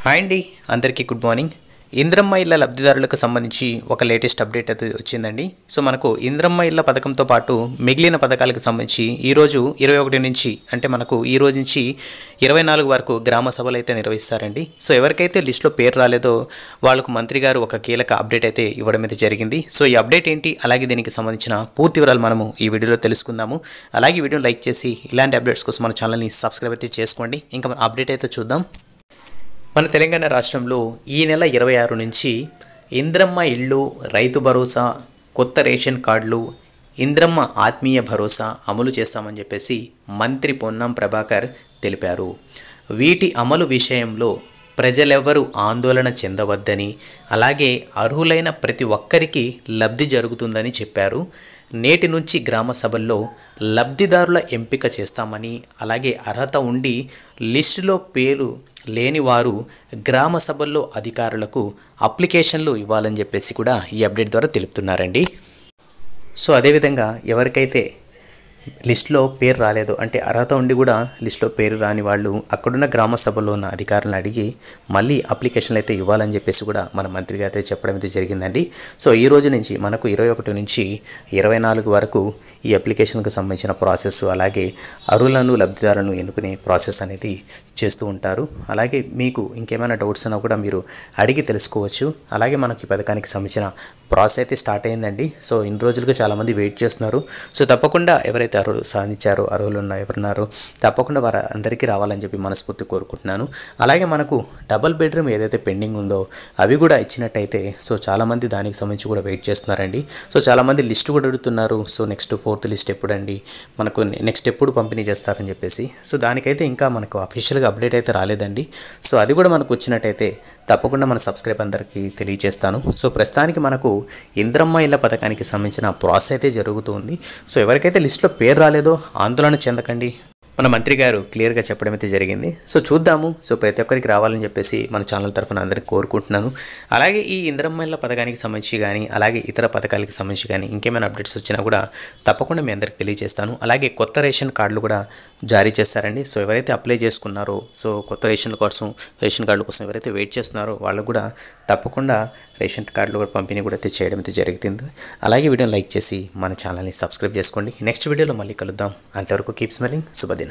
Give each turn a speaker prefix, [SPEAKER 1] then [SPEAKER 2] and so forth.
[SPEAKER 1] Hi అండి, అందరికీ good morning. Indiramma ఇళ్ల లబ్ధిదారులకు సంబంధించి ఒక లేటెస్ట్ అప్డేట్ అయితే వచ్చిందండి. సో మనకు ఇంద్రమ్మ ఇళ్ల పథకంతో పాటు మిగిలిన పథకాలకు సంబంధించి ఈరోజు 21 నుంచి అంటే మనకు ఈ రోజు నుంచి 24 వరకు గ్రామ సభలు అయితే నిర్వహిస్తారండి. సో ఎవరికైతే లిస్టులో పేరు రాలేదో వాళ్ళకు మంత్రి గారు ఒక కీలక అప్డేట్ అయితే ఇవ్వడం అయితే జరిగింది. సో ఈ అప్డేట్ ఏంటి, అలాగే దీనికి సంబంధించిన పూర్తి వివరాలు మనము ఈ వీడియోలో తెలుసుకుందాము. అలాగే వీడియోని లైక్ చేసి ఇలాంటి అప్డేట్స్ కోసం మన ఛానల్ని సబ్స్క్రైబ్ అయితే చేసుకోండి. ఇంకా అప్డేట్ అయితే చూద్దాం. మన తెలంగాణ రాష్ట్రంలో ఈ నెల 26 నుంచి ఇంద్రమ్మ ఇళ్ళు, రైతు భరోసా, కొత్త రేషన్ కార్డులు, ఇంద్రమ్మ ఆత్మీయ భరోసా అమలు చేస్తామని చెప్పేసి మంత్రి పొన్నం ప్రభాకర్ తెలిపారు. వీటి అమలు విషయంలో ప్రజలెవరూ ఆందోళన చెందవద్దని, అలాగే అర్హులైన ప్రతి ఒక్కరికి లబ్ధి జరుగుతుందని చెప్పారు. నేటి నుంచి గ్రామ సభల్లో లబ్ధిదారుల ఎంపిక చేస్తామని, అలాగే అర్హత ఉండి లిస్టులో పేరు లేని వారు గ్రామ సభల్లో అధికారులకు అప్లికేషన్లు ఇవ్వాలని చెప్పేసి కూడా ఈ అప్డేట్ ద్వారా తెలుపుతున్నారండి. సో అదేవిధంగా ఎవరికైతే లిస్టులో పేరు రాలేదు అంటే అర్హత ఉండి కూడా లిస్టులో పేరు రాని వాళ్ళు అక్కడున్న గ్రామ సభలో ఉన్న అధికారులను అడిగి మళ్ళీ అప్లికేషన్లు అయితే ఇవ్వాలని చెప్పేసి కూడా మన మంత్రి గారు అయితే చెప్పడం అయితే జరిగిందండి. సో ఈ రోజు నుంచి మనకు 21 నుంచి 24 వరకు ఈ అప్లికేషన్కి సంబంధించిన ప్రాసెస్, అలాగే అర్హులను లబ్ధిదారులను ఎన్నుకునే ప్రాసెస్ అనేది చేస్తూ ఉంటారు. అలాగే మీకు ఇంకేమైనా డౌట్స్ ఉన్నా కూడా మీరు అడిగి తెలుసుకోవచ్చు. అలాగే మనకి ఈ పథకానికి సంబంధించిన ప్రాసెస్ అయితే స్టార్ట్ అయిందండి. సో ఇన్ని రోజులుగా చాలామంది వెయిట్ చేస్తున్నారు. సో తప్పకుండా ఎవరైతే అర్హులు సాధించారో, అర్హులు ఎవరున్నారో తప్పకుండా వారు అందరికీ రావాలని చెప్పి మనస్ఫూర్తి కోరుకుంటున్నాను. అలాగే మనకు డబుల్ బెడ్రూమ్ ఏదైతే పెండింగ్ ఉందో అవి కూడా ఇచ్చినట్టయితే సో చాలామంది దానికి సంబంధించి కూడా వెయిట్ చేస్తున్నారండి. సో చాలామంది లిస్ట్ కూడా అడుగుతున్నారు. సో నెక్స్ట్ 4th లిస్ట్ ఎప్పుడండి, మనకు నెక్స్ట్ ఎప్పుడు పంపిణీ చేస్తారని చెప్పేసి. సో దానికైతే ఇంకా మనకు అఫీషియల్గా అప్డేట్ అయితే రాలేదండి. సో అది కూడా మనకు వచ్చినట్టయితే తప్పకుండా మన సబ్స్క్రైబ్ అందరికీ తెలియజేస్తాను. సో ప్రస్తుతానికి మనకు ఇంద్రమ్మ ఇళ్ల పథకానికి సంబంధించిన ప్రాసెస్ అయితే జరుగుతుంది. సో ఎవరికైతే లిస్టులో పేరు రాలేదో ఆందోళన చెందకండి, మన మంత్రి గారు క్లియర్గా చెప్పడం అయితే జరిగింది. సో చూద్దాము. సో ప్రతి ఒక్కరికి రావాలని చెప్పేసి మన ఛానల్ తరఫున అందరికీ కోరుకుంటున్నాను. అలాగే ఈ ఇంద్రమ్మ ఇళ్ల పథకానికి సంబంధించి కానీ, అలాగే ఇతర పథకాలకు సంబంధించి కానీ ఇంకేమైనా అప్డేట్స్ వచ్చినా కూడా తప్పకుండా మీ అందరికీ తెలియజేస్తాను. అలాగే కొత్త రేషన్ కార్డులు కూడా జారీ చేస్తారండి. సో ఎవరైతే అప్లై చేసుకున్నారో, సో కొత్త రేషన్ కార్డుల కోసం ఎవరైతే వెయిట్ చేస్తున్నారో వాళ్ళకు కూడా తప్పకుండా రేషన్ కార్డులు కూడా పంపిణీ కూడా అయితే చేయడం అయితే జరుగుతుంది. అలాగే వీడియోని లైక్ చేసి మన ఛానల్ని సబ్స్క్రైబ్ చేసుకోండి. నెక్స్ట్ వీడియోలో మళ్ళీ కలుద్దాం. అంతవరకు కీప్ స్మైలింగ్. శుభదినం.